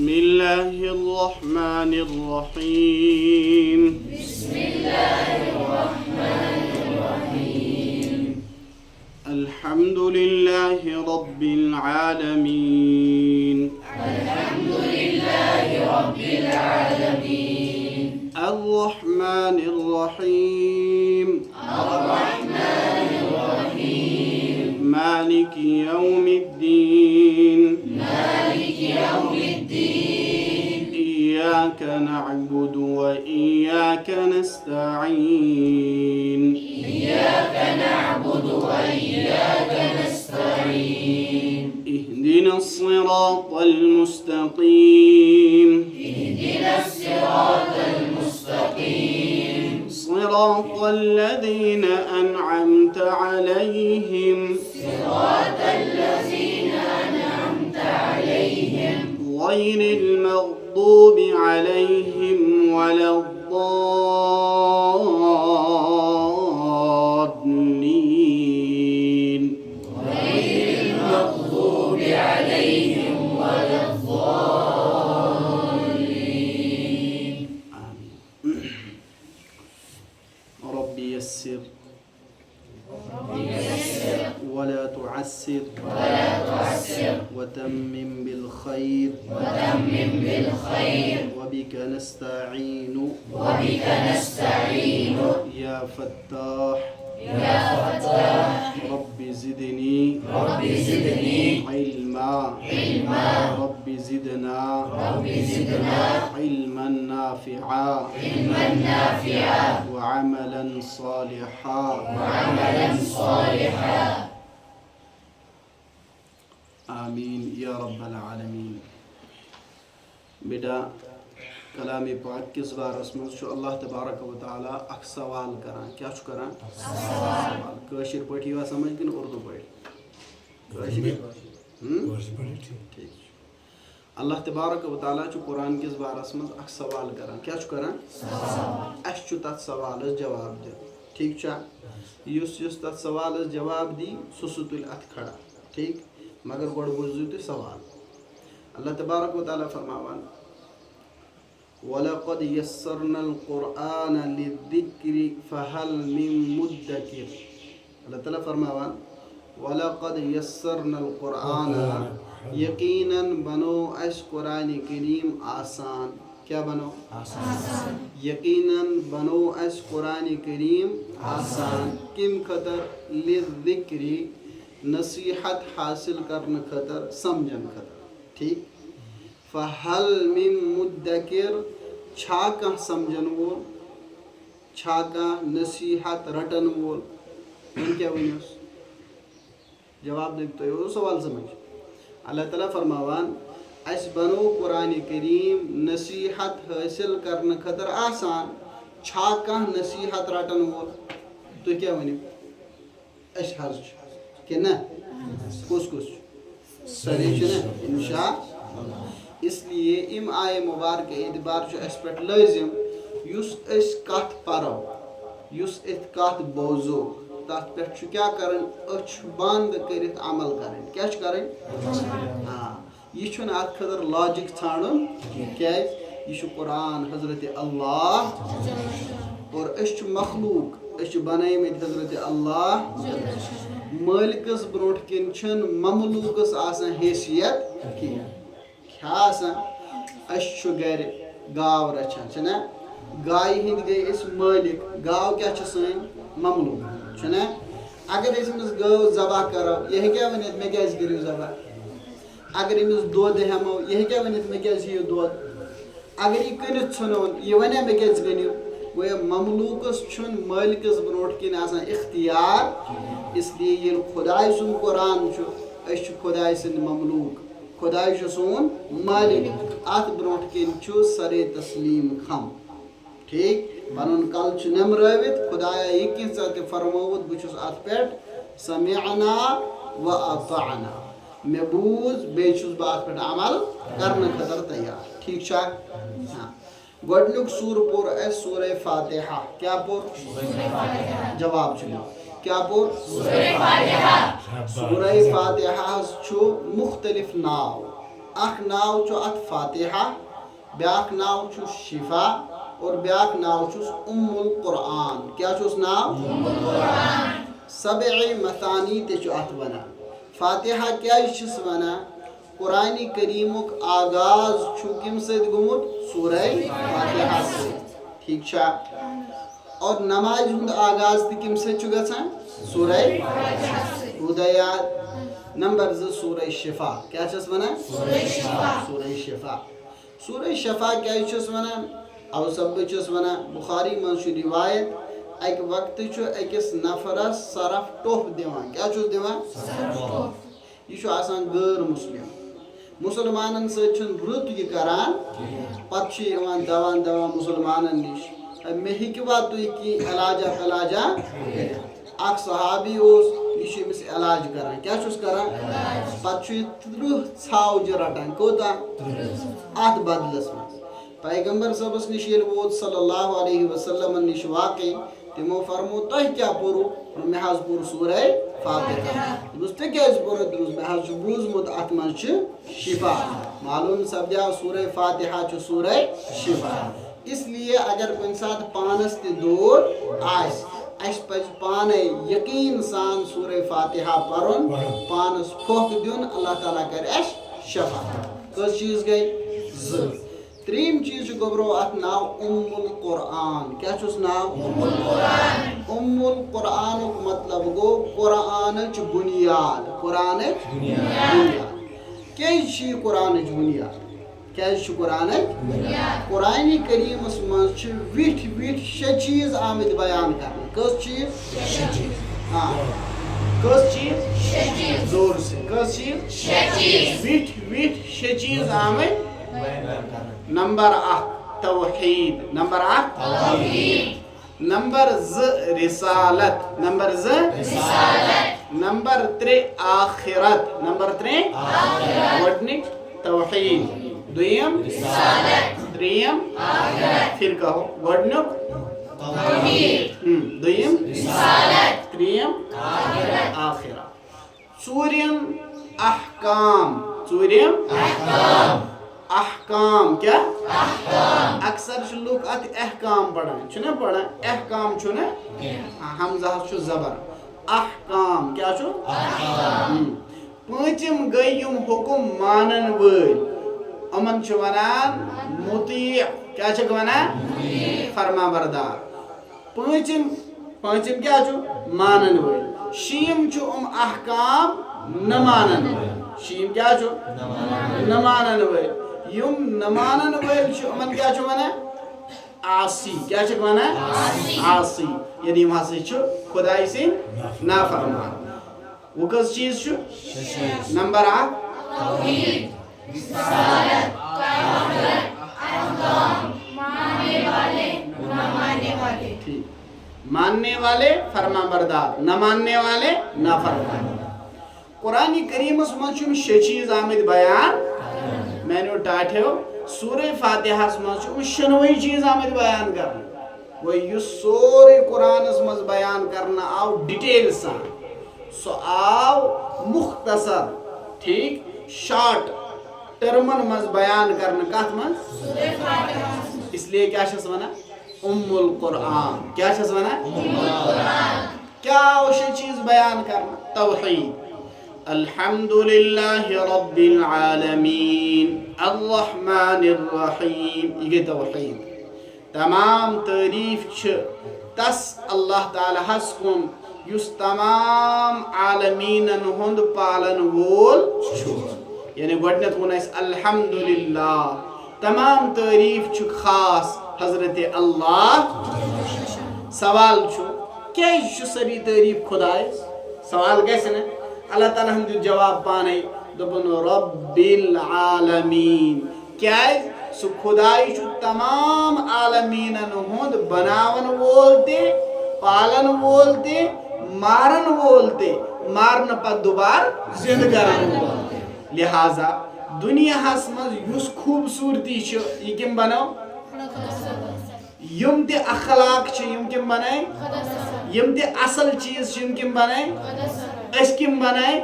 بسم الله الرحمن الرحيم. بسم الله الرحمن الرحيم. الحمد لله رب العالمين. الحمد لله رب العالمين. الرحمن الرحيم. الرحمن الرحيم. مالك يوم الدين. مالك يوم الدين. إياك نعبد وإياك نستعين. إياك نعبد وإياك نستعين. اهدنا الصراط المستقيم. اهدنا الصراط المستقيم. صراط الذين أنعمت عليهم. صراط الذين أنعمت عليهم. غير المغضوب عليهم ولا الضالين. غير المغضوب عليهم ولا الضالين. آمين. رب يسر ولا تعسر وتمم بالخير وبك نستعين يا فتاح رب زدني علما رب زدنا علما نافعا وعملا صالحا. آمین یا رب العالمین. بیٹا کلام پاک کس بارس مز اللہ تبارک و تعالیٰ اخ سوال کران. کیا کران؟ سوال. کاشر پٲٹھۍ یِوان سمجھ کِنہٕ اردو پٲٹھۍ؟ ٹھیک. اللہ تبارک و تعالیٰ قرآن کس بارس مز اخ سوال کران. کیا کران؟ اس تتھ سوالس جواب دِیُن. ٹھیک چھا؟ یُس تتھ سوالس جواب دی سُہ تُلہِ اتھ کھڑا. ٹھیک. مگر گۄڈٕ بوٗزِو تُہۍ سوال. اللہ تبارک و تعالیٰ فرماوان وَلَقَدْ يَسَّرْنَا الْقُرْآنَ لِلذِّكْرِ فَهَلْ مِن مُدَّكِرٍ. اللہ تعالیٰ فرماوان وَلَقَدْ يَسَّرْنَا الْقُرْآنَ یقیناً بنو اس قرآن کریم آسان. کیا بنو؟ آسان. یقیناً بنو اس قرآن کریم آسان. کم خطر؟ لِلذِّكْرِ نصیحت حاصل کرنے خطر، سمجھن خطر. ٹھیک. فہل من مدکر چھا کانٛہہ سمجھن وول، چھا کانٛہہ نصیحت رٹن وول. وۄنۍ کیٛاہ ؤنِوس؟ جواب دِیِو تُہۍ. سوال سمجھ. اللہ تعالیٰ فرماوان اَسہِ بنو قرآن کریم نصیحت حٲصِل کرنے خٲطرٕ آسان. چھا کانٛہہ نصیحت رٹن وول؟ تُہۍ کیٛاہ ؤنِو؟ أسۍ حظ چھِ. کہ نہ کُس چھُ؟ سٲری چھِ نہ اِنشاء اللہ. اس لیے اَمہِ آیہِ مُبارکہِ اعتبار چھُ اَسہِ پٮ۪ٹھ لٲزِم یُس أسۍ کتھ پرو، یُس أسۍ کتھ بوزو، تتھ پٮ۪ٹھ چھُ کیٛاہ کرٕنۍ؟ أچھ بنٛد کٔرِتھ عمل کرٕنۍ. کیٛاہ چھُ کرٕنۍ؟ یہِ چھُنہٕ اتھ خٲطرٕ لاجِک ژھانڈُن کیٛازِ یہِ چھُ قرآن حضرت اللہ اور أسۍ چھِ مخلوق. أسۍ چھِ بنٲومٕتۍ حضرت اللہ مٲلکس برونٛٹھ کِنۍ چھُنہٕ مملوٗکس آسان حیثیت کینٛہہ. کیٛاہ آسان؟ أسۍ چھُ گرِ گاو رچھان چھِنہ؟ گایہِ ہٕنٛدۍ گٔے أسۍ مٲلِک. گاو کیٛاہ چھِ سٲنۍ؟ مملوٗک چھُنہ؟ اگر أسۍ أمِس گٲو ذبح کرو یہِ ہیٚکیٛاہ ؤنِتھ مےٚ کیٛازِ کٔرِو ذبح؟ اگر أمِس دۄد ہٮ۪مو یہِ ہیٚکیٛاہ ؤنِتھ مےٚ کیٛازِ ہیٚیِو دۄد؟ اگر یہِ کٕنِتھ ژھٕنون یہِ وَنیٛا مےٚ کیٛازِ کٕنِو؟ گویا مملوٗکس چھُنہٕ مٲلکس برونٛٹھ کِنۍ آسان اختیار. اس لیے ییٚلہِ خۄداے سُنٛد قرآن چھُ أسۍ چھِ خۄداے سٕنٛدۍ مملوٗک. خۄداے چھُ سون مٲلِک. اتھ برونٛٹھ کِنۍ چھُ سرے تسلیٖم خم. ٹھیک. پنُن کل چھُ نمرٲوِتھ خۄدایا یہِ کینٛژھا تہِ فرمووُت بہٕ چھُس اتھ پٮ۪ٹھ سمعنا و اطعنا. مےٚ بوٗز بیٚیہِ چھُس بہٕ اتھ پٮ۪ٹھ عمل کرنہٕ خٲطرٕ تیار. ٹھیک چھا؟ گۄڈنیُک سوٗر پوٚر اَسہِ سورہ فاتحہ. کیٛاہ پوٚر؟ جواب چھُ مےٚ. کیا پوٚر؟ سورہ فاتحہ. سورہ فاتحہ چھُ مختلف ناو. اخ ناو چھُ اتھ فاتحہ، بیاکھ ناو چھُ شفا، اور بیاکھ ناو چھُس القرآن. کیا چھُس ناو؟ سبع مثانی تہِ چھُ اتھ ونان. فاتحہ کیازِ چھِس ونان؟ قرآن کریمُک آغاز چھُ کمہِ سۭتۍ گوٚمُت؟ سورہ فاتحہ سۭتۍ. ٹھیک چھا؟ اور نمازِ ہُنٛد آغاز تہِ کمہِ سۭتۍ چھُ گژھان؟ سورہ ہدایات. نمبر 2 سورہ شفا. کیا چھس ونان؟ سورہ شفا. سورہ شفا کیازِ چھس ونان؟ او سبب چھس ونان بخاری منٛز چھُ روایت اکہِ وقتہٕ چھُ أکِس نفرس سرف ٹوٚپھ دِوان. کیاہ چھُس دِوان؟ یہ چھُ آسان غٲر مسلم. مسلمانن سۭتۍ چھُنہٕ رُت یہِ کران. پتہٕ چھُ یِوان دوا مسلمانن نِش. مےٚ ہیٚکوا تُہۍ کینٛہہ علاجا پلاجا کٔرِتھ؟ اکھ صحابی اوس، یہِ چھُ أمِس علاج کران. کیاہ چھُس کران؟ پتہٕ چھُ یہِ 30 ژھاوجہِ رٹان. کوتاہ؟ اتھ بدلس منٛز. پیغمبر صٲبس نِش ییٚلہِ ووت صلی اللہ علیہ وسلمن نِش واقعی، تِمو فرمو تۄہہِ کیٛاہ پوٚرُو؟ مےٚ حظ پوٚر سورہ فاتحہ. دوٚپُس ژےٚ کیٛازِ پوٚرُتھ؟ دوٚپُس مےٚ حظ چھُ بوٗزمُت اتھ منٛز چھِ شفا. معلوم سپدیو سورہ فاتحہ چھُ سورہ شفا. اس لیے اگر کُنہِ ساتہٕ پانس تہِ دود آسہِ، اسہِ پزِ پانے یقیٖن سان سورہ فاتحہ پرُن، پانس پھۄکھ دیُن، اللہ تعالیٰ کرِ اسہِ شفا. کٔژ چیٖز گٔے؟ 2. ترٛیٚیِم چیٖز چھُ گوٚبرو اتھ ناو القرآن. کیٛاہ چھُس ناو؟ القرآنُک مطلب گوٚو قرآنٕچ بُنیاد. قرآنٕچ بُنیاد. کیٛازِ چھِ یہِ قرآنٕچ بُنیاد؟ کیٛازِ چھُ قرآنٕچ؟ قرآنِ کریٖمس منٛز چھِ وِٹھۍ وِٹھۍ 6 چیٖز آمٕتۍ بیان کرنہٕ. کٔژ چیٖز؟ ہاں کٔژ چیٖز؟ زور سے. کٔژ چیٖز؟ وِٹھۍ وِٹھۍ 6 چیٖز آمٕتۍ. نمبر 1 توحید. نمبر 1 نمبر 2 رسالت. نمبر 2 نمبر 3 آخرت. نمبر 3 گۄڈنِچ توحید، دوٚیِم ترٛیٚیِم پھر کہو. گۄڈنیُک دوٚیِم ترٛیٚیِم آخرت. ژوٗرِم احکام. ژوٗرِم احکام. کیا؟ اکثر چھِ لُکھ اتھ احکام پڑھان. چھُنہ پڑھان؟ احکام چھُنہ، حمزہ چھُ زبر. احکام. کیا چھُ؟ پوٗنٛژِم گٔے یِم حُکُم مانن وٲلۍ، یِمن چھِ ونان مطیع. کیا چھِکھ ونان؟ فرما بردار. پوٗنٛژِم کیٛاہ چھُ؟ مانن وٲلۍ. شیٚیِم چھُ احکام نہ مانن وٲلۍ. شیٚیِم کیٛاہ چھُ؟ نہ مانن وٲلۍ. یِم نہ مانن وٲلۍ چھِ یِمن کیٛاہ چھُ ونان؟ عاصی. کیا چھِکھ ونان؟ عاصی. یعنی یِم ہسا چھِ خۄداے سٕنٛدۍ نافرمان. وۄنۍ کٔژ چیٖز چھُ؟ نمبر 1 ٹھیک. ماننے والے فرما بردار، نہ ماننے والے نافرمان. قرآن کریمس منٛز چھِ یِم 6 چیٖز آمٕتۍ بیان. میانیو ٹاٹھیو سورہ فاتحہس منٛز چھِ یِم 6 چیٖز آمٕتۍ بیان کرنہٕ. وۄنۍ یُس سورُے قرآنس منٛز بیان کرنہٕ آو ڈِٹیل سان، سُہ آو مختصر ٹھیک شارٹ ٹرمن منٛز بیان کرنہٕ. کتھ منٛز؟ اس لیے کیا چھس ونان؟ القرآن. کیا چھس ونان؟ کیا آو 6 چیٖز بیان کرنہٕ؟ توحید. الحمدللہ رب العالمین الرحمن الرحیم. یہ گئی توحید. تمام تعریف چھِ تس اللہ تعالیٰ ہس کُن یُس تمام عالمیٖنن ہُنٛد پالن وول چھُ. یعنی گۄڈنٮ۪تھ ووٚن اَسہِ الحمدللہ. تمام تعریف چھُ خاص حضرت اللہ. سوال چھُ کیٛازِ چھُ سٲری تعریف خۄدایس؟ سوال گژھِ نہٕ؟ اللہ تعالیٰ ہن دیُت جواب پانے، دوٚپُن رب العالمیٖن. کیٛازِ؟ سُہ خۄداے چھُ تمام عالمیٖنن ہُنٛد بناون وول تہِ، پالن وول تہِ، مارن وول تہِ، مارنہٕ پتہٕ دُبارٕ زِندٕ کرن وول تہِ. لہٰذا دُنیاہس منٛز یُس خوٗبصوٗرتی چھِ یہِ کٔمۍ بنٲو؟ یِم تہِ اخلاق چھِ یِم کٔمۍ بنٲے؟ یِم تہِ اصل چیٖز چھِ یِم کٔمۍ بنٲے؟ اس کم بنائے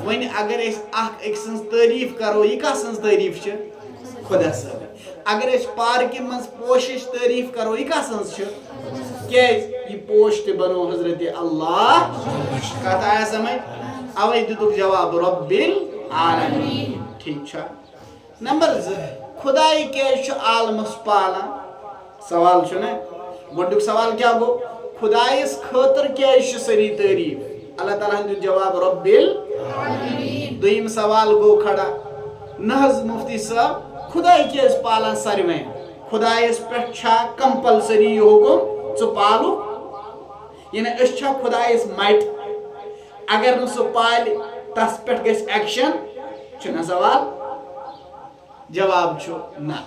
ون اگر اس اخ ایک سنز تعریف کرو یہ کا سنز تعریف چھ خدا صاحب اگر اس پارک منز پوشش تعریف کرو یہ کا سنز چھ کیز یہ پوش تے بنو حضرت اللہ کہتا ہے سمجھ اوے دتک جواب رب العالمین ٹھیک چھا نمبر 2 خدای کیز چھ عالمس پالان سوال چھ نا گڈک سوال کیا گو خدایس خاطر کیز چھ سری تعریف اللہ تعالیٰ ہن جواب رب العالمین دویم سوال گو کھڑا نحض مفتی صاحب خدای کیز پالان سروین خدایس پہ چھا کمپلسری حکم ژٕ پالو یعنی اس چھا خدایس مٹ اگر نہ سو پالہِ تس پہ گژھِ ایکشن چھُنہ سوال جواب چھُ نہ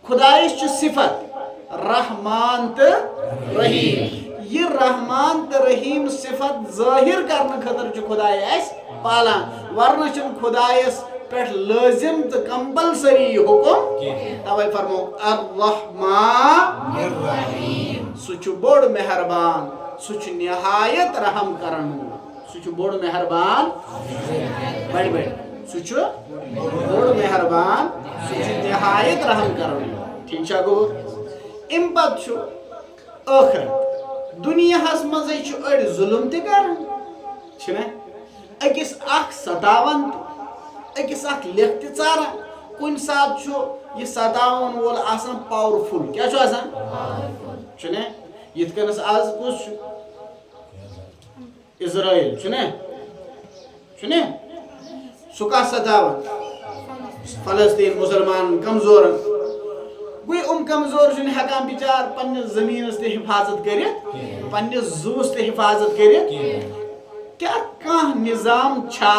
خدایس چھُ صفت رحمان تہٕ رحیم یہ رحمان تہٕ رحیم صفت ظاہر کرنے خاطر چھُ خدای اسہِ پالان ورنہ چھُنہٕ خدایس پہ لازم تہٕ کمپلسری حکم توے فرمو الرحمن الرحیم سُہ چھُ بوڑ مہربان سُہ چھُ نہایت رحم کرن سُہ چھُ بوڑ مہربان بڑ بڑ سُہ چھُ بوڑ مہربان سُہ چھُ نہایت رحم کرن ٹھیک چھا گو ام پت چھُ ٲخرت دنیاہس منٛزے چھُ أڑۍ ظُلم تہِ کران چھِنہ أکِس اکھ ستاوان أکِس اکھ لیکھ تہِ ژاران کُنہِ ساتہٕ چھُ یہِ ستاون وول آسان پاورفُل کیٛاہ چھُ آسان چھُنہ یِتھ کٔنس آز کُس چھُ اسرائیل چھُنہ سُہ کتھ ستاوان فلسطین مسلمان کمزورن گوٚو کمزور چھُنہٕ ہٮ۪کان بِچار پننِس زمیٖنس تہِ حفاظت کٔرِتھ پننِس زوٗس تہِ حفاظت کٔرِتھ کیٛاہ کانٛہہ نظام چھا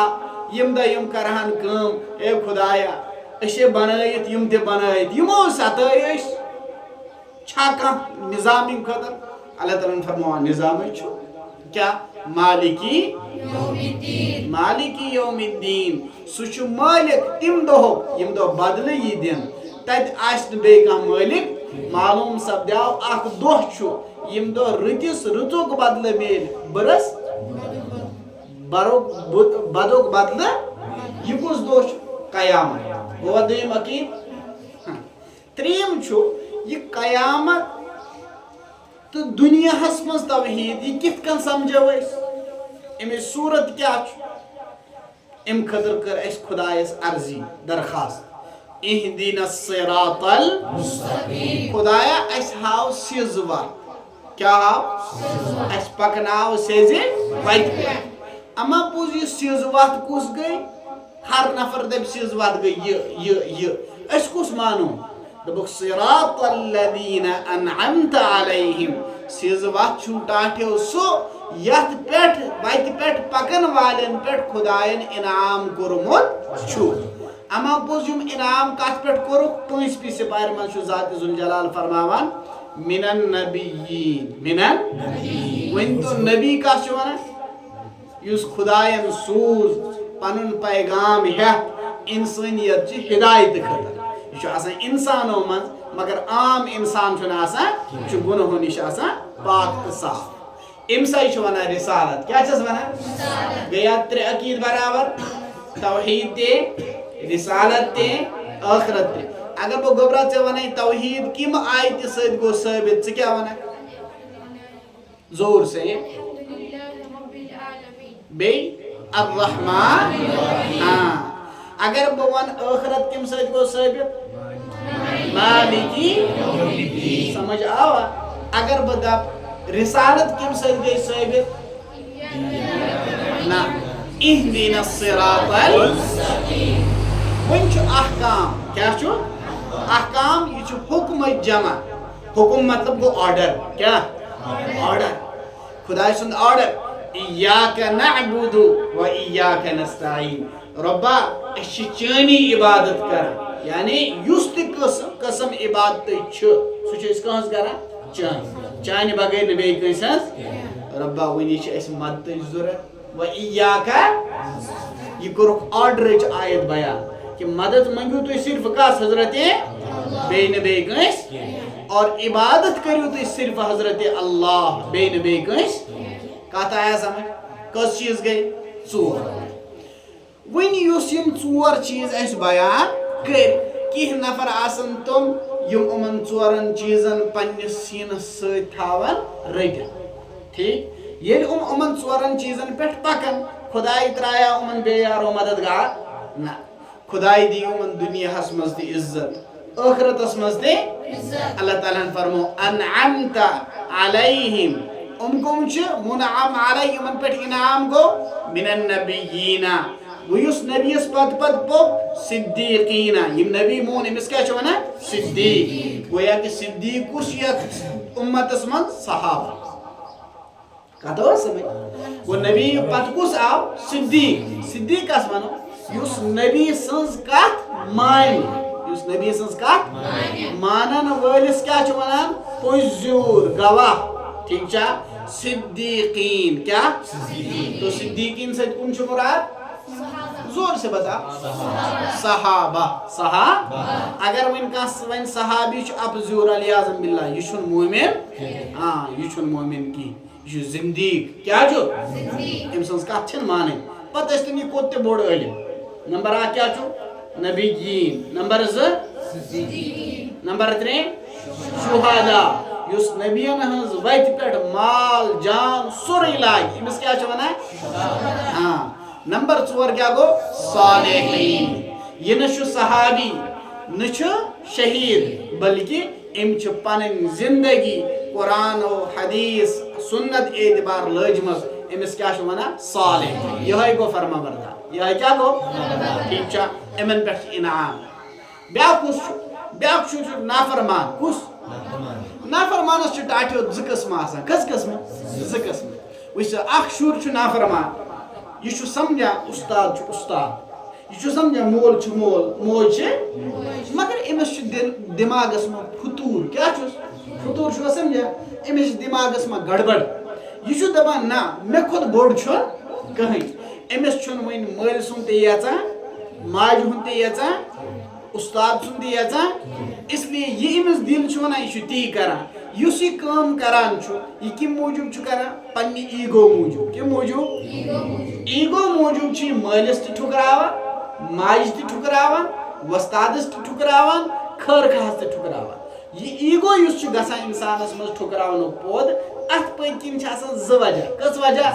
یم دۄہ یم کرہن کٲم اے خدایا أسے بنٲیِتھ یم تہِ بنٲیِتھ یمو ستٲے أسۍ چھا کانٛہہ نظام یم خٲطرٕ اللہ تعالیٰ ہن فرماوان نظامے چھُ کیٛاہ مالکی یوم الدین سُہ چھُ مٲلِک تِم دۄہُک یم دۄہ بدلہٕ یی دِنہٕ تتہِ آسہِ نہٕ بیٚیہِ کانٛہہ مٲلِک معلوٗم سپدیو اکھ دۄہ چھُ یم دۄہ رٕتِس رٕژُک بدلہٕ میلہِ برس بدُک بدلہٕ یہِ کُس دۄہ چھُ قیامت گوٚوا دوٚیِم عقیٖد ترٛیٚیِم چھُ یہِ قیامت تہٕ دُنیاہس منٛز توحیٖد یہِ کِتھ کٔنۍ سمجھو أسۍ امِچ صوٗرت کیٛاہ چھُ امہِ خٲطرٕ کٔر اَسہِ خۄدایس عرضی درخاست اہدِنا الصراط المستقیٖم خۄدایا اَسہِ ہاو سیٚز وتھ کیٛاہ ہاو اَسہِ پکناو سیٚزِ وتہِ پٮ۪ٹھ اما پوٚز یہِ سیٚز وتھ کُس گٔے ہر نفر دپہِ سیٚز وتھ گٔے یہِ أسۍ کُس مانو دوٚپُکھ صراط الذین انعمت علیہم سیٚز وتھ چھُ ٹاٹھیو سُہ یتھ پٮ۪ٹھ وتہِ پٮ۪ٹھ پکن والٮ۪ن پٮ۪ٹھ خۄداین انعام کوٚرمُت چھُ اما پوٚز یم انعام کتھ پٮ۪ٹھ کوٚرُکھ پٲنٛژمہِ سپارِ منٛز چھُ ذاتِ ذوالجلال فرماوان من النبیین ؤنۍتو نبی کتھ چھُ ونان یُس خۄداین سوٗز پنُن پیغام ہٮ۪تھ انسٲنیت چہِ ہدایتہٕ خٲطرٕ یہ چھُ آسان انسانو منٛز مگر عام انسان چھُنہٕ آسان یہِ چھُ گُنہو نِش آسان پاک تہٕ صاف أمۍ سٕے چھُ ونان رسالت کیٛاہ چھَس ونان گٔیا ترٛےٚ عقیٖد برابر توحیٖد تہِ رسالت تہِ ٲخرت تہِ اگر بہٕ گوٚبرا ژےٚ ونے توحیٖد کمہِ آیتہِ سۭتۍ گوٚو ثٲبت ژٕ کیٛاہ ونکھ زور سے بیٚیہِ الرحمن اگر بہٕ ونہٕ ٲخرت کمہِ سۭتۍ گوٚو ثٲبت مالکی سمجھ آوا اگر بہٕ دپ رسالت کمہِ سۭتۍ گٔے ثٲبت نہ اہدِنا الصراط المستقیٖم وۄنۍ چھُ احکام کیٛاہ چھُ احکام یہِ چھُ حُکمٕچ جمع حُکم مطلب گوٚو آرڈر کیٛاہ آرڈر خۄداے سُنٛد آرڈر ایاک نعبُد و ایاک نستعیٖن رۄبا أسۍ چھِ چٲنی عبادت کران یعنی یُس تہِ قٕسم عبادتٕے چھُ سُہ چھِ أسۍ کٲنٛسہِ کران چانہِ بغٲر نہٕ بیٚیہِ کٲنٛسہِ ہٕنٛز رۄبا وٕنی چھِ اَسہِ مدتٕچ ضوٚرتھ و ایاک یہ کوٚرُکھ آرڈرٕچ آیت بیان کہ مدد منٛگِو تُہۍ صرف کس حضرت بیٚیہِ نہٕ بیٚیہِ کٲنٛسہِ اور عبادت کٔرِو تُہۍ صرف حضرت اللہ بیٚیہِ نہٕ بیٚیہِ کٲنٛسہِ کتھ آیا سمجھ کس چیز گئی ژور ون یُس یم ژور چیز اس بیان کر کینٛہہ نفر آسن تم یم یِمن ژورن چیزن پننس سینس سۭتۍ تھاون رٔٹِتھ ٹھیک ییٚلہِ یِمن ژورن چیزن پٮ۪ٹھ پکن خداے ترایا یِمن بیٚیہِ یارو مددگار نہ خداے دی یِمن دُنیاہس منٛز تہِ عزت ٲخرتس منٛز تہِ اللہ تعالیٰ ہن فرمو انعمت علیہم کم چھِ منعم علیہ یِمن پٮ۪ٹھ انعام گوٚو من النبیین گوٚو یُس نبیس پتہٕ پتہٕ پوٚک صدیقیٖن یم نبی مون أمِس کیٛاہ چھِ ونان صدیق گویا کہ صدیق کُس یتھ اُمتس منٛز صحابہ کتھ ٲس سمجھ گوٚو نبی پتہٕ کُس آو صدیق صدیق کس ونو یُس نبی سٕنٛز کتھ مانہِ یُس نبی سٕنٛز کتھ مانن وٲلِس کیٛاہ چھِ ونان پوٚزیوٗر گواہ ٹھیک چھا صدیقین کیا تو صدیقین سے کون چھُ مراد زور سے بتا صحابہ اگر ون ون صحابی چھُ اپزیور علیاذ باللہ یہ چھُنہٕ مومن ہاں یہ چھُنہٕ مومن کی یہ چھُ زندیق کیا چھُ أمۍ سٕنٛز کتھ چھِنہٕ مانٕنۍ پتہٕ ٲسۍ تِم یہِ کوٚت تہِ بوٚڑ عٲلِم نمبر اکھ کیا چھُ نبیین نمبر زٕ نمبر ترٛےٚ شہدا یُس نبیَن ہٕنٛز وتہِ پٮ۪ٹھ مال جان سورُے لاگہِ أمِس کیٛاہ چھِ ونان ہاں نمبر ژور کیا گوٚو صالحین یہِ نہٕ چھُ صحابی نہ چھُ شہیٖد بلکہ أمۍ چھِ پنٕنۍ زندگی قرآن و حدیث سنت اعتبار لٲجمٕژ أمِس کیٛاہ چھِ ونان صالح یِہوٚے گوٚو فرما بردار یِہوٚے کیٛاہ گوٚو ٹھیٖک چھا یِمن پٮ۪ٹھ چھِ انعام بیٛاکھ کُس چھُ بیٛاکھ شُر چھُ نافرمان کُس نافرمانس چھِ ٹاٹھیو زٕ قٕسمہٕ آسان کٔژ قٕسمہٕ زٕ قٕسمہٕ وٕچھ اکھ شُر چھُ نافرمان یہِ چھُ سمجھان اُستاد چھُ اُستاد یہ سمجھا مول چھ مول موج چھ مگر امس دماغس میں فطور کیا فطور چھو سمجھا امس دماغس میں گڑبڑ یہ دپان نا مے کھت بوڑ چھ کہیں امس چھن ون مل سن تہ یژان ماج ہن تہ یژان استاد سن تہ یژان اس لیے یہ امس دل چھ ونان یہ تی کران یس یہ کام کران چھ یہ کم موجوب چھ کران پنہ ایگو موجوب کم موجوب ایگو موجوب چھ مالس تہ ٹھکراوان ماج تہ ٹھکراوان وستادس تہ ٹھکراوان خیر خاص تہ ٹھکراوان یہ ایگو یس چھ گژھان انسانس مز ٹھکراون پود ات پتہ کن چھ آسان ز وجہ کس وجہ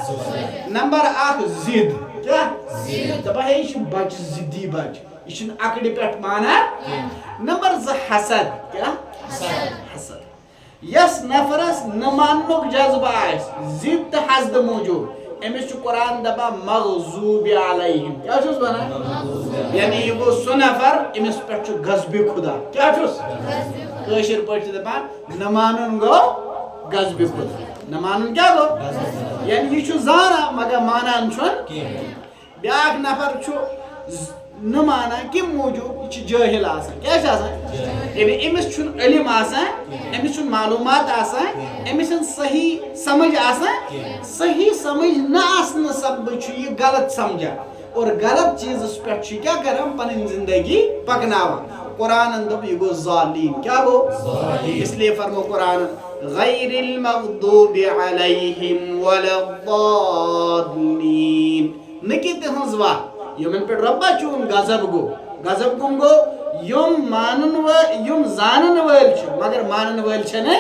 نمبر اکھ ضد کیا دپا ہے یہ بچ ضدی بچ یہ عقل پہ مانا نمبر ز حسد کیا حسد یس نفرس نہ ماننک جذبہ آس ضد تو حسد موجود امس قرآن دپا مغضوب علیہم کیا چھس ونان یعنی یہ گو سو نفر امس پہ غضب خدا کیا چھس کاشر پہ دپان نہ مانن گو غضب خدا نہ مانن کیا گو یعنی یہ زانا مگر مانان چھن بیاکھ نفر نہ مانان کم موجود یہ جاہل آسان کیا یعنی امس چھن علم آسان امس چھن معلومات آسان امس صحیح سمجھ آسان صحیح سمجھ نہ آسن سب یہ غلط سمجھا اور غلط چیز پہ کیا کران پن زندگی پکناوان قرآن دپ یہ گو ظالین کیا گو اس لیے فرمو قرآن غیر المغضوب علیہم ولا الضالین نکی تہنز واہ یمن پہ ربا چون غضب گو غضب کم گو یم مانن و یم زانن ول چھ مگر مانن ول چھ نہ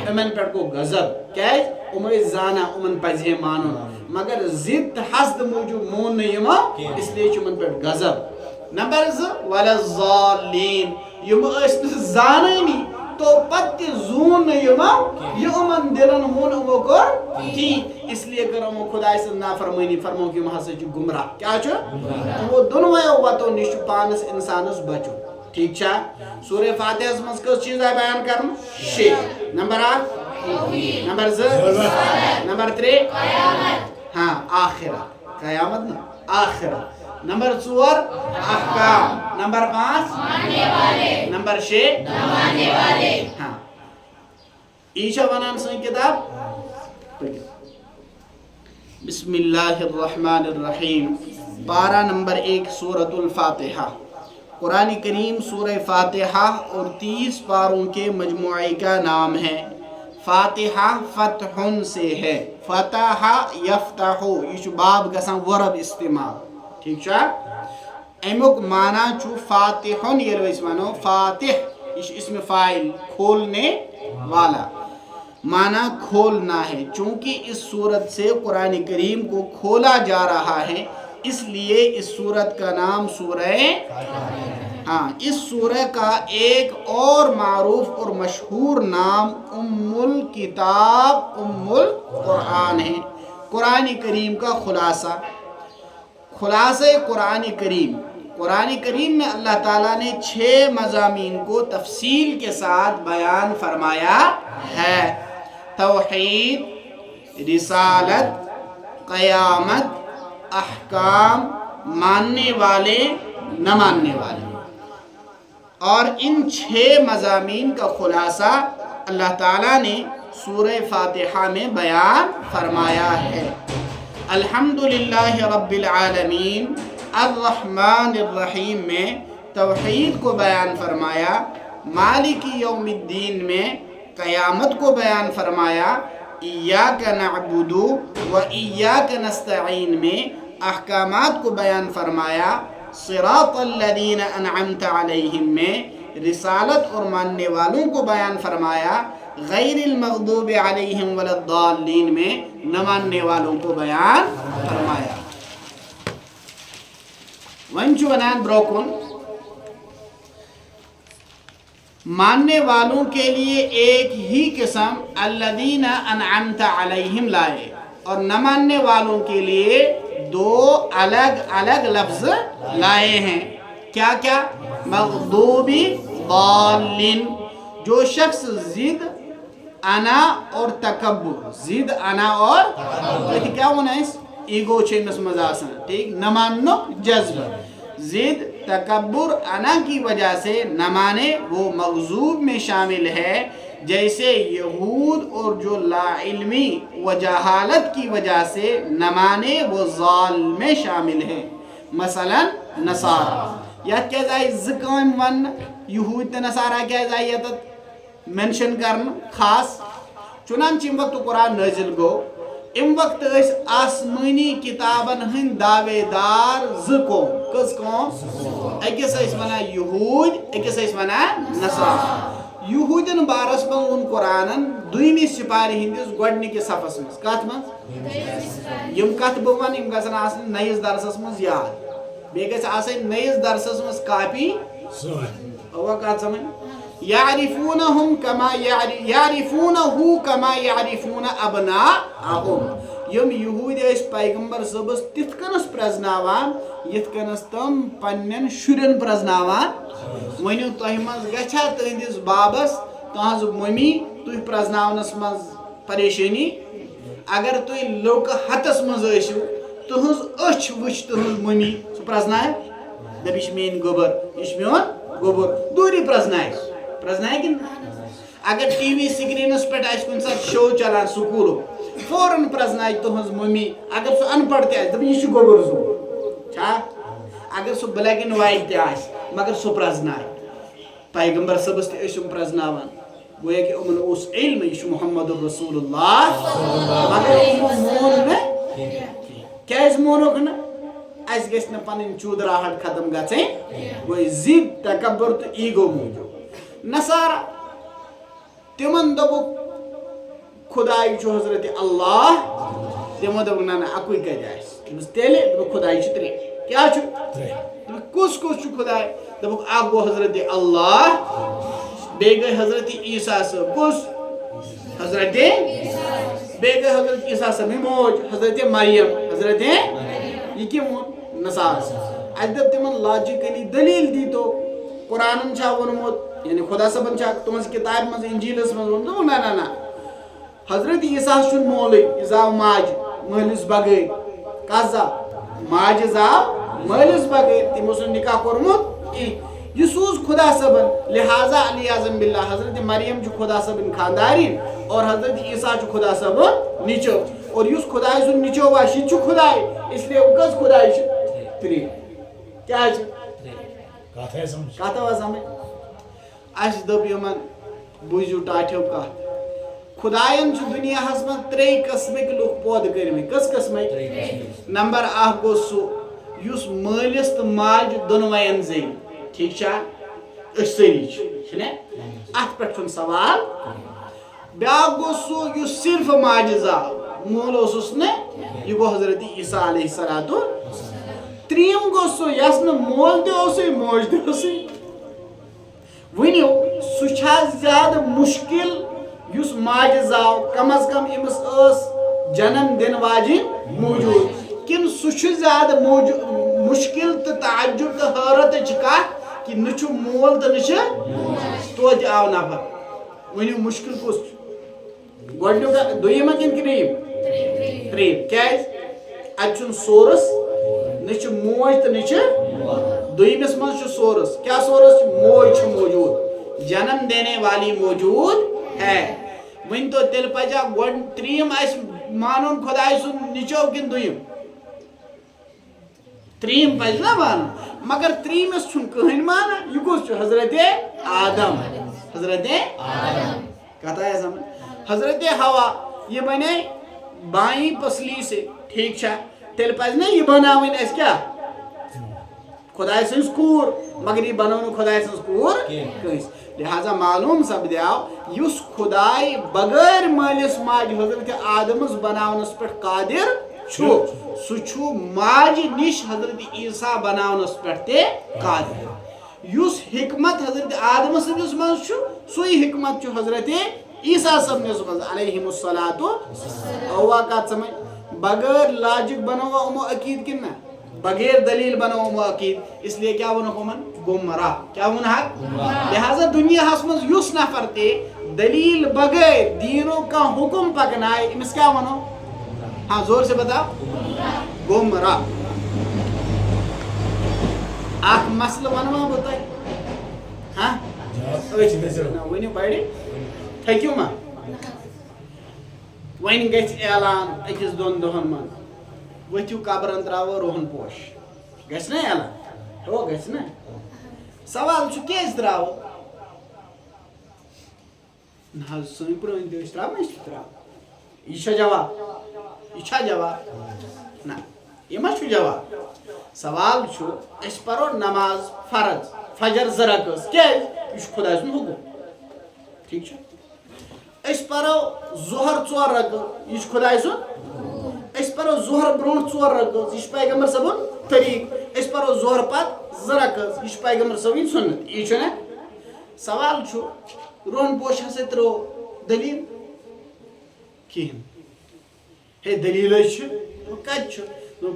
یمن پہ گو غضب کیا امے زانا امن پزے مانن مگر ضد حسد موجود مون یم اس لیے چمن پہ غضب نمبر 2 ولا الضالین یم اس زانانی تو پتہ زون یم یہ امن دلن مون امو کر ٹھیک اس لیے کر امو خدا سے نافرمانی فرمو کہ ہسا چھ گمراہ کیا چھ وہ دونوں وتو نش پانس انسانس بچو ٹھیک چھا سورہ فاتحہ مز کس چیز بیان کرن 6 نمبر 8 نمبر 2 نمبر 3 قیامت ہاں آخرت قیامت نا آخرت نمبر 4 احکام نمبر 5 ماننے والے نمبر 6 نہ ماننے والے ہاں ایشا ونان سن کتاب بسم اللہ الرحمن الرحیم پارہ نمبر 1 سورۃ الفاتحہ قرآن کریم سورہ فاتحہ اور 30 پاروں کے مجموعے کا نام ہے فاتحہ فتحن سے ہے، فتح یفتحو یہ باب گژھان ورب استعمال، ٹھیک چھا؟ امیک معنی چھو فاتحن یل اس ونو فاتح یہ اسم فاعل کھولنے والا، معنی کھولنا ہے۔ چونکہ اس صورت سے قرآن کریم کو کھولا جا رہا ہے، اس لیے اس صورت کا نام سورہ ہاں اس سورہ کا ایک اور معروف اور مشہور نام ام الکتاب ام القرآن ہے۔ قرآن کریم کا خلاصہ، خلاصہ قرآن کریم، قرآن کریم میں اللہ تعالیٰ نے 6 مضامین کو تفصیل کے ساتھ بیان فرمایا ہے: توحید، رسالت، قیامت، احکام، ماننے والے، نہ ماننے والے، اور ان 6 مضامین کا خلاصہ اللہ تعالیٰ نے سورہ فاتحہ میں بیان فرمایا ہے۔ الحمدللہ رب العالمین الرحمن الرحیم میں توحید کو بیان فرمایا، مالک یوم الدین میں قیامت کو بیان فرمایا، ایاک نعبد و ایاک نستعین میں احکامات کو بیان فرمایا، صراط الذین انعمت علیہم میں رسالت اور ماننے والوں کو بیان فرمایا، غیر المغضوب علیہم ولا الضالین میں نہ ماننے والوں کو بیان فرمایا۔ ونچو ونان بروکن ماننے والوں کے لیے ایک ہی قسم الذین انعمت علیہم لائے، اور نہ ماننے والوں کے لیے 2 الگ الگ لفظ لائے ہیں۔ کیا کیا؟ مغضوبی ضالین، جو شخص ضد، انا اور تکبر، ضد انا اور کیا ہونا ہے ایگو چھمس مزاسن، ٹھیک، نہ مانو جذب، ضد تکبر انا کی وجہ سے نہ مانے وہ مغضوب میں شامل ہے، جیسے یہود اور جو لا علمی و جہالت کی وجہ سے نہ مانے وہ ضال میں شامل ہے، مثلا نصارہ۔ یا کیا جائے زکام ون یہود نصارہ کیا جائے یتت منشن کرن خاص، چنانچہ ام وقت قرآن نازل گو، ام وقت اس آسمانی کتابن ہند دعوے دار زکو کس قوم، اکس اس ونا یہود، اکس اس ونا نصارہ۔ یہودن بارس من اون قرآنن دویمی سپاری ہندس گوڑنی کے صفحس مز کت مز یم کت بون یم گژھن آسن نئیس درسس مز یاد، بیٚیہِ گژھِ آسٕنۍ نٔیِس درسس منٛز کاپی اوا کتھ سمجھ، یعرفونہم کما یعرفونہو کما یعرفون ابناءہم، یم یہود ٲسۍ پیغمبر صٲبس تِتھ کٔنس پرزناوان یِتھ کٔنس تم پننٮ۪ن شُرٮ۪ن پرزناوان۔ ؤنِو تۄہہِ منٛز گژھیا تُہنٛدِس بابس تہنٛز ممی تُہۍ پرزناونس منٛز پریشٲنی؟ اگر تُہۍ لوکہٕ ہتس منٛز ٲسِو تہنٛز أچھ وٕچھ تہنٛز ممی، سُہ پرزنایہِ دپ یہِ چھِ میٲنۍ گوٚبر، یہِ چھُ میون گوٚبر، دوٗری پرزنایہِ کِنہٕ؟ اگر ٹی وی سکریٖنس پٮ۪ٹھ آسہِ کُنہِ ساتہٕ شو چلان سکوٗلُک فوراً پرزنایہِ تہنٛز ممی، اگر سُہ ان پڑھ تہِ آسہِ دپہِ یہِ چھُ گوٚبر سُہ چھا، اگر سُہ بلیک اینڈ وایٹ تہِ آسہِ مگر سُہ پرزنایہِ۔ پیغمبر صٲبس تہِ ٲسۍ یِم پرزناوان، گویا کہ یِمن اوس علم یہِ چھُ محمد رسول اللہ، مگر یِمو مون نہٕ، کیازِ مونُکھ نہٕ؟ اَسہِ گژھِ نہٕ پنٕنۍ چوٗدراہٹ ختم گژھٕنۍ، گوٚو ضد تکبر تہٕ ایگو موٗجوٗب۔ نصارہ تِمن دوٚپُکھ خداے چھُ حضرت اللہ، تِمو دوٚپُکھ نہ نہ اکُے کتہِ آسہِ، تیٚلہِ دوٚپُکھ خداے چھِ 3۔ کیٛاہ چھُ؟ کُس کُس چھُ خداے؟ دوٚپُکھ اکھ گوٚو حضرت اللہ، بیٚیہِ گٔے حضرت عیسیٰ صٲب، کُس؟ حضرت، بیٚیہِ گٔے حضرت عیسیٰ صٲبٕنۍ موج حضرت مریم، حضرت یہ کیوں وون نصارہ۔ اَسہِ دوٚپ تِمن لاجِکلی دلیٖل دیٖتو، قرآنن چھا ووٚنمُت، یعنی خدا صٲبن چھا تُہنٛز کِتابہِ منٛز انجیٖلس منٛز ووٚنمُت؟ دوٚپُکھ نہ نہ نہ، حضرت عیسیٰ چھُنہٕ مولٕے، یہِ زاو ماجہِ مٲلِس بغٲر۔ کس زاو؟ ماجہِ زاو مٲلِس بغٲر، تِمو اوس نہٕ نکاح کوٚرمُت کینٛہہ، یہِ سوٗز خدا صٲبن، لہٰذا علیٰ باللہ حضرت مریم چھُ خدا صٲبٕنۍ خاندارِنۍ اور حضرت عیسیٰ چھُ خدا صٲبُن نِچو، اور یُس خداے سُنٛد نِچو آسہِ یہِ تہِ چھُ خداے، اس لیے وہ کس خداے چھُ؟ 3۔ کیٛاہ چھُ؟ کتھ آوا سمجھ؟ اَسہِ دوٚپ یِمن بوٗزِو ٹاٹھیو کتھ، خدایَن چھُ دُنیاہَس منٛز 3 قٕسمٕکۍ لُکھ پٲدٕ کٔرمٕتۍ. کٔژ قٕسمٕکۍ؟ نمبر 1 گوٚو سُہ یُس مٲلِس تہٕ ماجہِ دۄنوَیَن زٮ۪وِ. ٹھیٖک چھا؟ أسۍ سٲری چھِنہ؟ اَتھ پٮ۪ٹھ چھُنہٕ سوال. بیٛاکھ گوٚو سُہ یُس صرف ماجہِ زاو، مول اوسُس نہٕ، یہِ گوٚو حضرت عیسیٰ علیہ الصلوٰۃ. ترٛیٚیِم گوٚو سُہ یَس نہٕ مول تہِ اوسُے موج تہِ اوسُے. ؤنِو سُہ چھا زیادٕ مُشکِل یُس ماجہِ زاو، کم از کم أمِس ٲس جنم دِنہٕ واجِنۍ موٗجوٗد، کِنہٕ سُہ چھُ زیادٕ مُشکِل تہٕ تعجُب تہٕ حٲرتٕچ کَتھ کہِ نہ چھُ مول تہٕ نہ چھِ توتہِ آو نفر. ؤنِو مُشکِل کُس چھُ؟ گۄڈٕنیُک دوٚیِم کِنہٕ ترٛیٚیِم؟ کیٛازِ؟ اَتہِ چھُنہٕ سورس، نہ چھِ موج تہٕ نہ چھِ. دوٚیمِس منٛز چھُ سورس. کیٛاہ سورس چھُ؟ موج چھِ موجوٗد، جنم دینے والی موجوٗد ہے. ؤنۍ تو تیٚلہِ پَزیٛا ترٛیٚیِم اَسہِ مانُن خۄداے سُنٛد نِچو کِنہٕ دوٚیِم؟ ترٛیٚیِم پَزِ نا مانُن. مگر ترٛیٚیِمِس چھُنہٕ کٕہٕنۍ مانان. یہِ کُس چھُ؟ حضرت آدم. حضرت کَتھ آیا سمجھ؟ حضرت ہوا یہِ بنے بایِں پسلی سے. ٹھیٖک چھا؟ تیٚلہِ پَزِ نا یہِ بناوٕنۍ اَسہِ کیٛاہ؟ خۄداے سٕنٛز کوٗر. مگر یہِ بنٲو نہٕ خۄداے سٕنٛز کوٗر کٲنٛسہِ. لہذا معلوٗم سپدیو یُس خۄداے بغٲر مٲلِس ماجہِ حضرت آدمس بناونس پٮ۪ٹھ قادر چھُ، سُہ چھُ ماجہِ نِش حضرت عیسیٰ بناونس پٮ۪ٹھ تہِ قادر. یُس حکمت حضرت آدم سٕنٛدِس منٛز چھُ، سُے حکمت چھُ حضرت عیسیٰ صٲبنِس منٛز علیہم الصلوٰۃ. اووا کتھ سمجھ؟ بغٲر لاجِک بنووا یِمو عقیٖد کِنہٕ نہ؟ بغیر دلیل بنوو یِمو عقیٖد. اس لیے کیٛاہ ووٚنُکھ یِمن؟ گمراہ. کیٛاہ ووٚنہکھ؟ لہذا دُنیاہس منٛز یُس نفر تہِ دلیل بغٲر دیٖنُک کانٛہہ حُکم پکنایہِ، أمِس کیٛاہ وَنو؟ ہاں زور سے بتاو. گمراہ. اکھ مسلہٕ وَنوا بہٕ تۄہہِ. ہاں ؤنِو بڑِ تھٔکِو ما؟ وۄنۍ گژھِ اعلان أکِس 2 دۄہن منٛز، ؤتھِو قبرن تراوو روہن پوش. گژھِ نا اعلان؟ ہو گژھِ نا. سوال چھُ کیٛازِ تراوو؟ نہ حظ سٲنۍ پرٛٲنۍ تہِ ٲسۍ تراوان، أسۍ تہِ تراوو. یہِ چھا جواب؟ یہِ چھا جواب؟ نہ یہِ ما چھُ جواب. سوال چھُ أسۍ پرو نماز فرض فجر 2 رکٲژ. کیٛازِ؟ یہِ چھُ خۄداے سُنٛد حُکم. ٹھیٖک چھُ. أسۍ پرو ظُہر 4 رکٲژ. یہِ چھُ خۄداے سُنٛد. أسۍ پرو ظُہر برونٛٹھ 4 رکٲژ. یہِ چھُ پیغمبر صٲبُن طریٖق. أسۍ پرو ظُہر پتہٕ 2 رکٲژ. یہِ چھُ پیغمبر صٲبٕنۍ سُنت. یہِ چھُ نا. سوال چھُ روہن پوش ہسا ترٛوو دلیٖل کِہیٖنۍ. ہے دلیٖل چھُ. کتہِ چھُ؟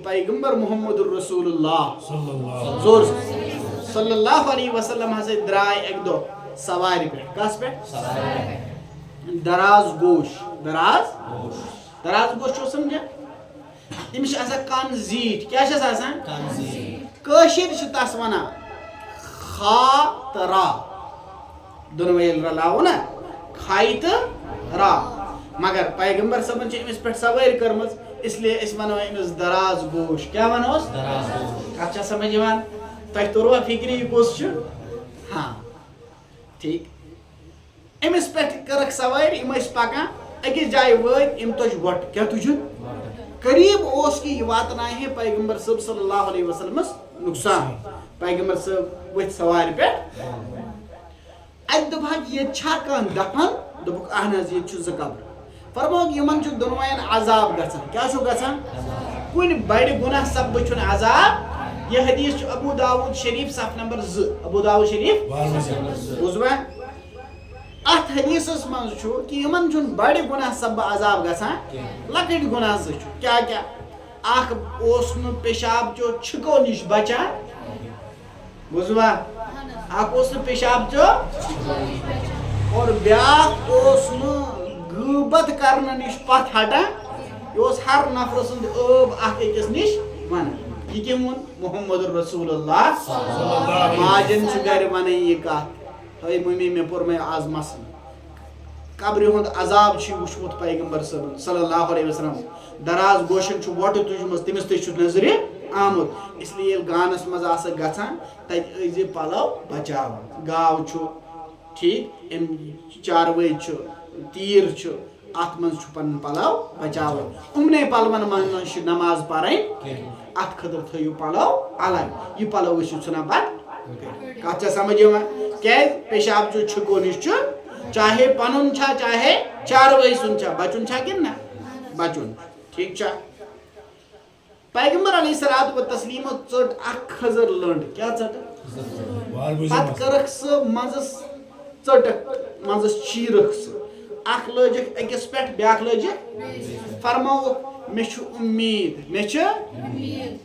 پیغمبر محمد رسول اللہ زور صلی اللہ علیہ وسلم ہسا درٛاے اکہِ دۄہ سوارِ پٮ۪ٹھ. کس پٮ۪ٹھ؟ دراز گوش. دراز گوش چھُو سمجھان؟ تٔمِس چھِ آسان کن زیٖٹھ. کیٛاہ چھَس آسان؟ کٲشِرۍ چھِ تس ونان خا تہٕ را. دۄنوَے ییٚلہِ رلاوو نا، کھاے تہٕ را. مگر پیغمبر صٲبن چھِ أمِس پٮ۪ٹھ سوٲرۍ کٔرمٕژ، اس لیے أسۍ ونو أمِس دراز گوش. کیٛاہ ونوس؟ کتھ چھا سمجھ یِوان؟ تۄہہِ توٚروا فِکرِ یہِ کُس چھُ؟ ہاں ٹھیٖک. أمِس پٮ۪ٹھ کٔرٕکھ سوٲرۍ. یِم ٲسۍ پکان، أکِس جایہِ وٲتۍ، أمۍ تُج وۄٹھ. کیٛاہ تُجُن؟ قریٖب اوس کہِ یہِ واتنایہِ ہے پیغمبر صٲب صلی اللہ علیہ وسلمس نۄقصان. پیغمبر صٲب ؤتھۍ سوارِ پٮ۪ٹھ. اَتہِ دوٚپہکھ ییٚتہِ چھا کانٛہہ دفن؟ دوٚپُکھ اہن حظ ییٚتہِ چھُ 2 قبر. فرمووُکھ یِمن چھُ دۄنوَین عذاب گژھان. کیٛاہ چھُ گژھان؟ کُنہِ بڑِ گُناہ سببہٕ چھُنہٕ عذاب. یہِ حدیث چھُ ابوٗ داوٗد شریٖف صف نمبر 2. ابوٗ داوٗد شریٖف بوٗزوا؟ اتھ حدیثس منٛز چھُ کہِ یِمن چھُنہٕ بڑِ گُناہ سببہٕ عذاب گژھان، لۄکٕٹۍ گُناہ 2 چھُ. کیٛاہ کیٛاہ؟ اکھ اوس نہٕ پیشاب چو چھِکو نِش بچان. بوٗزوا؟ اکھ اوس نہٕ پیشاب چو اور بیٛاکھ اوس نہٕ غۭبت کرنہٕ نِش پتھ ہٹان. یہِ اوس ہر نفرٕ سُنٛد ٲب اکھ أکِس نِش ونان. یہِ کٔمۍ ووٚن؟ محمد رسول اللہ. ماجن چھُ گرِ ونان یہِ کتھ. ہے ممی مےٚ پوٚر مےٚ آز مسلہٕ. قبرِ ہُنٛد عذاب چھُ وٕچھمُت پیغمبر صٲبن صلی اللہ علیہ وسلم. دراز گوشن چھُ وۄٹہٕ تُجمٕژ، تٔمِس تہِ چھُ نظرِ آمُت. اس لیے ییٚلہِ گانس منٛز آسکھ گژھان تتہِ ٲسۍزِ پلو بچاوان. گاو چھُ ٹھیٖک، أمۍ چاروٲے چھُ، تیٖر چھُ، ات من پن پلو بچاو امنے پلون من نماز پڑھیں ات خطر تھیو پلو الگ یہ پلو ورسو ژھنان پتہ کت چھا سمجھ یوان کیاز پیشاب جو چھکو نش چاہے پنن چھا چاہے چاروئی سن چھا بچن چھا کن نا بچن ٹھیک چھا پیغمبر علیہ الصلوۃ والتسلیم ژٹ اکھ خضر لنڈ کیا ژٹ پت کرک سہ مزس ژٹک مزس چیرک سہ اکھ لجک اکس پہ بیاکھ لجک فرماو مے چھ امید مے چھ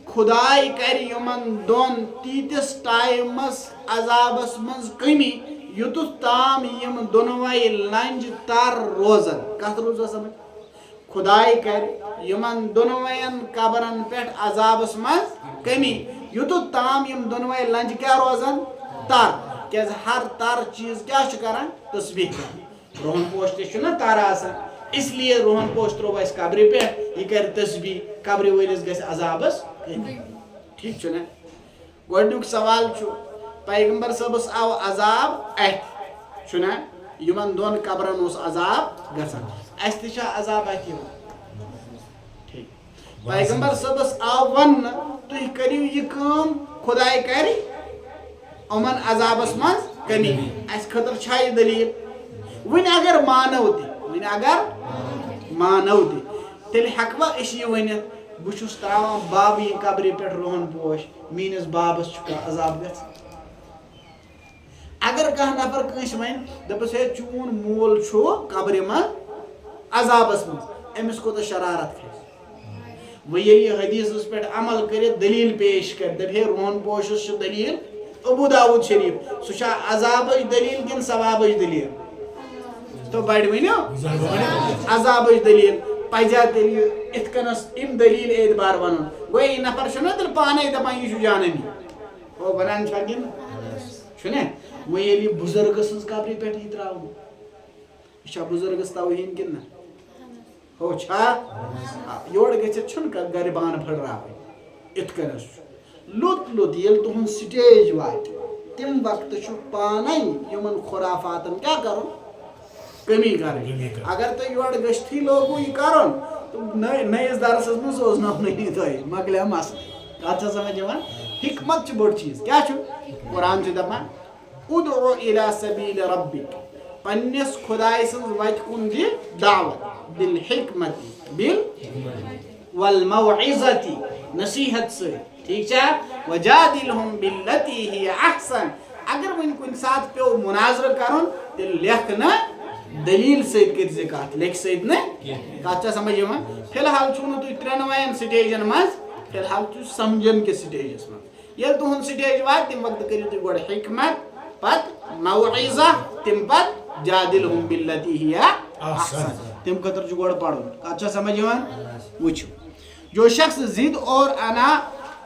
خدائے کر یمن دون تیتس ٹائمس عذابس مز کمی یوتس تام یم دونوے لنج تر روزن کت روزا سمجھ خدائے کر یمن دونوین قبرن پہ عذابس مز کمی یوتس تام یم دونوے لنج کیا روزن تر کیاز ہر تر چیز کیا چھ کران تسبیح کران روہن پوش تہ نا تر آسان اس لیے روہن پوش ترو اس قبر پہ یہ کر تسبیح قبر ولس گژھِ عذابس کمی ٹھیک چھ نا گۄڈنیُک سوال چھُ پیغمبر صٲبس آو عذاب اتھ چھُنا یمن دون قبرن اوس عذاب گژھان اس تہ چھا عذاب اتھ یوان ٹھیک پیغمبر صٲبس آو ون تُہۍ کٔرِو یہِ کٲم خداے کرِ یِمن عذابس منٛز کمی اس خٲطرٕ چھا یہِ دلیٖل وۄنۍ اگر مانو تہِ تیٚلہِ ہٮ۪کوا أسۍ یہِ ؤنِتھ بہٕ چھُس تراوان بابٕنۍ قبرِ پٮ۪ٹھ روہن پوش میٲنِس بابس چھُ کانٛہہ عذاب گژھان اگر کانٛہہ نفر کٲنٛسہِ وَنہِ دپس ہے چون مول چھُ قبرِ منٛز عذابس منٛز أمِس کوٗتاہ شرارت کھسہِ وۄنۍ ییٚلہِ یہِ حدیٖثس پٮ۪ٹھ عمل کٔرِتھ دلیٖل پیش کرِ دپہِ ہے روہن پوشس چھُ دلیٖل ابو داؤد شریف سُہ چھا عذابٕچ دلیٖل کِنہٕ ثوابٕچ دلیٖل تو بڑ ؤنِو عذابٕچ دلیٖل پزیا تیٚلہِ یِتھ کٔنس اَمہِ دلیٖل اعتبار وَنُن گوٚو یہِ نفر چھُنہ تیٚلہِ پانے دپان یہِ چھُ جانمی ہو بنان چھا کِنہٕ چھُنہ وۄنۍ ییٚلہِ یہِ بُزرگہٕ سٕنٛز قبرِ پٮ۪ٹھ یی تراونہٕ یہِ چھا بُزرگس توہیٖن کِنہٕ نہ ہو چھا یورٕ گٔژھِتھ چھُنہٕ گرِ بانہٕ پھٕٹراوٕنۍ یِتھ کٔنس چھُ لوٚت لوٚت ییٚلہِ تُہُنٛد سٹیج واتہِ تمہِ وقتہٕ چھُ پانے یِمن خُرافاتن کیاہ کرُن کمی کرٕنۍ اگر تُہۍ یورٕ گٔژھتھٕے لوگوٗ یہِ کرُن تہٕ نٔیِس درسس منٛز سوزناونٲنی تۄہہِ مۄکلیو مسلہٕ کتھ چھا سمجھ یِوان حکمت چھِ بٔڑ چیٖز کیاہ چھُ قرآن چھُ دپان ادعو الی سبیل ربک پننس خداے سٕنٛز وتہِ کُن دِ دعوت بالحکمت والموعظۃ نصیحت سۭتۍ ٹھیک چھا وجادلہم باللتی ہی احسن اگر وۄنۍ کُنہِ ساتہٕ پیٚو مناظرٕ کرُن تیٚلہِ لیکھ نہٕ دلیٖل سۭتۍ کٔرۍ زِ کتھ لیکھِ سۭتۍ نہٕ کتھ چھا سمجھ یِوان فی الحال چھُو نہٕ تُہۍ ترٛٮ۪نوَیَن سٹیجن منٛز فی الحال چھُ سمجھن کِس سٹیجس منٛز ییٚلہِ تُہُنٛد سٹیج واتہِ تمہِ وقتہٕ کٔرِو تُہۍ گۄڈٕ حکمت پتہٕ موعظہ تمہِ پتہٕ جادلہم باللتی ہی احسن تمہِ خٲطرٕ چھُ گۄڈٕ پرُن کتھ چھا سمجھ یِوان وٕچھِو جو شخص ضد اور انا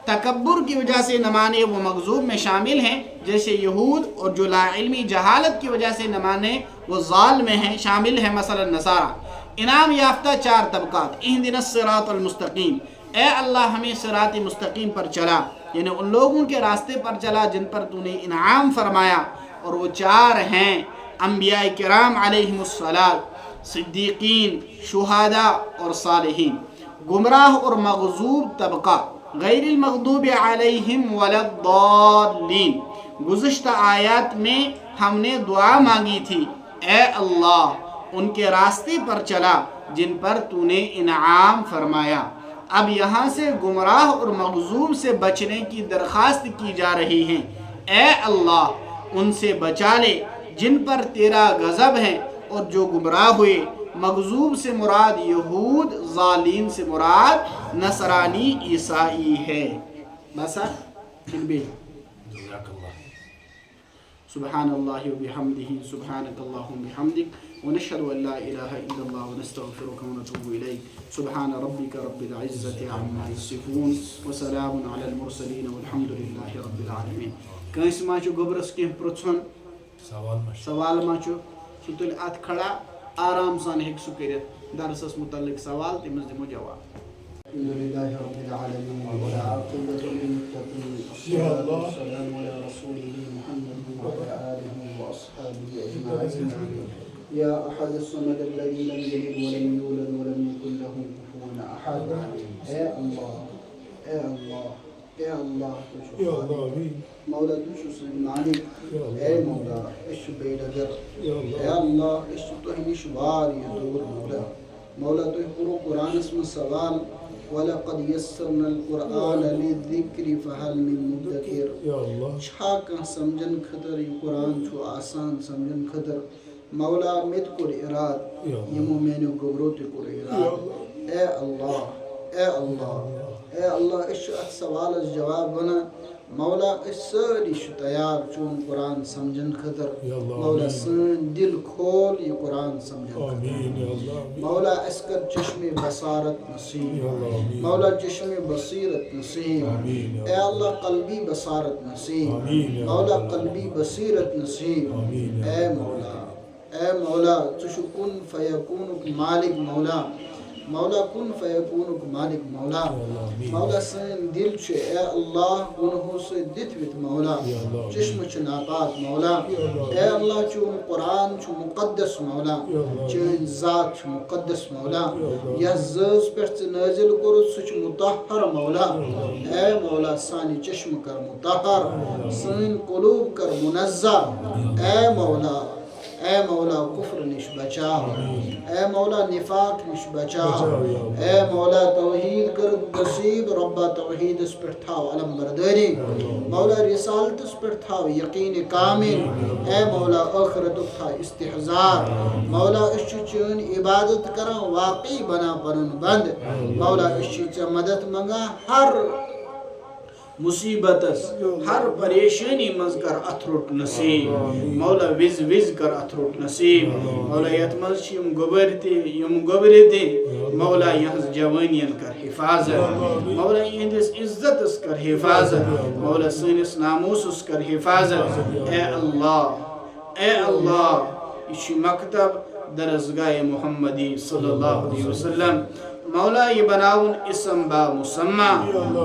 تکبر کی وجہ سے نہ مانے وہ مغضوب میں شامل ہیں جیسے یہود اور جو لا علمی جہالت کی وجہ سے نہ مانے وہ ضال میں ہیں شامل ہیں مثلا نصارہ انعام یافتہ چار طبقات اہدنا الصراط المستقیم اے اللہ ہمیں صراط مستقیم پر چلا یعنی ان لوگوں کے راستے پر چلا جن پر تو نے انعام فرمایا اور وہ چار ہیں انبیاء کرام علیہم الصلاۃ صدیقین شہداء اور صالحین گمراہ اور مغضوب طبقہ غیر المغضوب علیہم ولا الضالین گزشتہ آیات میں ہم نے دعا مانگی تھی اے اللہ ان کے راستے پر چلا جن پر تو نے انعام فرمایا اب یہاں سے گمراہ اور مغضوب سے بچنے کی درخواست کی جا رہی ہے اے اللہ ان سے بچا لے جن پر تیرا غضب ہے اور جو گمراہ ہوئے مغضوب سے مراد یہود ضالین سے مراد نصرانی عیسائی ہے بس سبحان اللہ وبحمدہ سبحانک اللہم بحمدک ونشہد ان لا الہ الا اللہ ونستغفرک ونتوب الیک سبحان ربک رب العزت عما یصفون وسلام علی المرسلین والحمد للہ رب العالمین کٲنٛسہِ ما چھُ گوٚبرس کینٛہہ پرٛژھُن سوال ما چھُ سُہ تُلہِ اتھ کھڑا آرام سان ہیٚکہِ سُہ کٔرِتھ درسس متعلق سوال تٔمِس دِمو جواب الحمد لله رب العالمين والعاقبة للمتقين والصلاة والسلام على رسوله محمد وعلى آله وأصحابه أجمعين يا أحد الصمد الذي لم يلد ولم يولد ولم يكن له كفوا أحد. اے اللہ اے اللہ اے اللہ يا الله آمين مولا تشو سن مالك اے مولا اش بيدگر اے اللہ اش تو ہمیش واری دور مولا مولا تو پورو قرآن اسم سوال وَلَقَدْ يَسَّرْنَا الْقُرْآنَ لِلذِّكْرِ فَهَلْ مِن مُدَّكِرٍ يا الله چھا کان سمجھن خطر یہ قرآن چھو آسان سمجھن خطر مولا مت کر اراد یمو میں نے گبرو تے کر اراد اے اللہ اے اللہ اے اللہ اس سوال جواب بنا مولا اس ساری تیار چون قرآن سمجھن خطر مولا سن دل کھول یہ قرآن سمجھن آمین یا اللہ مولا اس کر چشم بصارت نصیب مولا چشم بصیرت نصیب اے اللہ قلبی بصارت نصیب مولا قلبی بصیرت نصیب اے مولا تشو کن فیکونک مالک مولا مولا کن فیکونک مالک مولا مولا سن دل چھے اے اللہ گنہوں سے دتویت مولا چشم چھے ناپاک مولا اے اللہ چون قرآن چھو مقدس مولا چون ذات چھو مقدس مولا یہ زز پر نازل کرو سچ مطہر مولا اے مولا سانی چشم کر مطہر سن قلوب کر منزہ اے مولا کفر نش بچا اے مولا نفاق نش بچا اے مولا توحید کر نصیب ربا توحید اس پر تھاو علم برداری مولا رسالت اس پر تھاو یقین کامل اے مولا آخرت تھا استحضار مولا اشچون عبادت کرا واقعی بنا پرن بند مولا اشچ مدد منگا ہر مصیبت ہر پریشانی مز کر اتھروٹ نصیب مولا وز وز کر اتھروٹ نصیب مولا یتمز یم گبر تھی مولا یہاں جوانین کر حفاظت مولا یہندس عزت اس کر حفاظت مولا سنس ناموس اس کر حفاظت اے اللہ یہ مکتب درسگاہ محمدی صلی اللہ علیہ وسلم مولا یہ بناون اسم با مسمع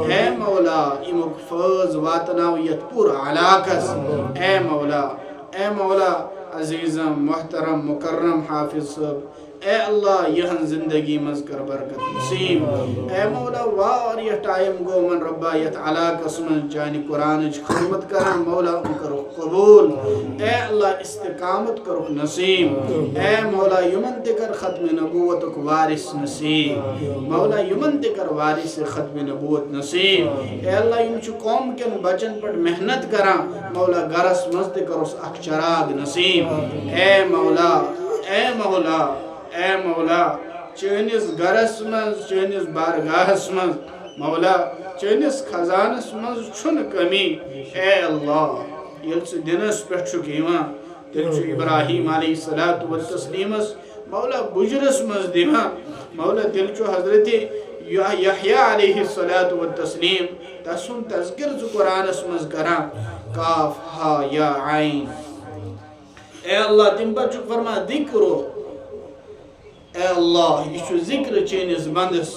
اے مولا امک فوز واتناویت پور علاقس اے مولا عزیزم محترم مکرم حافظ صاحب اے اللہ یہن زندگی مذکر برکت نصیب اے مولا واریہ ٹائم گو من ربا یت علاقس من جانی قرآن خدمت کرن مولا ان کرو قبول اے اللہ استقامت کرو نصیب اے مولا یمن تکر ختم نبوت وارث نصیب مولا یمن تکر وارث ختم نبوت نصیب اے اللہ یم چھ قوم کن بچن پر محنت کرا مولا گرس مزد کرس اک چراغ نصیب اے مولا چینس گرس مز چینس بارگاہس مز مولا چینس خزانس مز چھن کمی اے اللہ یل سے دنس پہ چھکیوان تیل چھو ابراہیم علیہ السلام مولا بجرس مز دیوان مولا تیل چھو حضرت یحییٰ علیہ السلام تسن تذکر زو قرآن اس مز کران کاف ہا یا عین اے اللہ تم پر چھو فرما ذکرو اے اللہ یہ چھو ذکر چینس بندس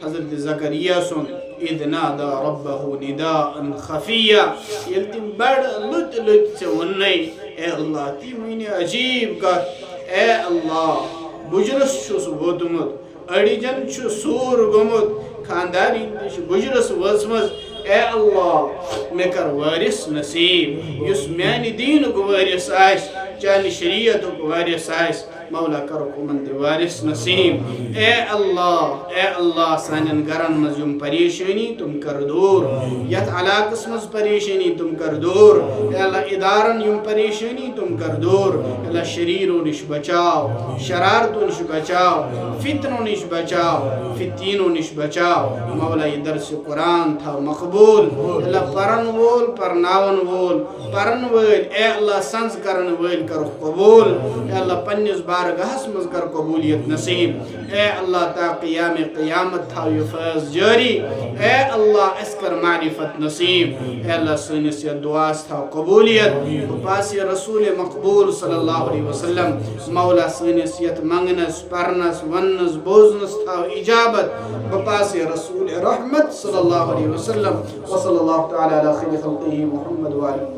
حضرت زکریہ سن اذ نادا ربہ نداء خفیہ یل تم بڑ لت سے ونی اے اللہ تی مینی عجیب کر اے اللہ بجرس چھو سبوتمت اڑی جن چھو سور گمت خانداری چھو بجرس وزمز اے اللہ میں کر وارث نصیب یس میانی دین کو وارث آئیس چانی شریعت کو وارث آئیس مولا کرو کمند وارث نصیب اے اللہ سانن گرن مزیم پریشانی تم کر دور یت علاقس مز پریشانی تم کر دور اے اللہ ادارن یم پریشانی تم کر دور اے اللہ شریروں نش بچاو شرارتوں نش بچاو فتنوں نش بچاو فتینوں نش بچاو مولا یہ درس قرآن تھا مقبول اے اللہ پرن وول پرناون وول پرن وول اے اللہ سنز کرن وول کرو قبول اے اللہ پنیس بارگاہس مز کر قبولیت نصیب اے اللہ تا قیام قیامت تھا یہ فیض جاری اے اللہ اس کر معرفت نصیب اے اللہ سنس یہ دعاس تھا قبولیت پاس رسول مقبول صلی اللہ علیہ وسلم مولا سنس یہ منگنس پرنس ونس بوزنس تھا اجابت پاس رسول رحمت صلی اللہ علیہ وسلم وصلی اللہ تعالی علی خیر خلقہ محمد وآلہ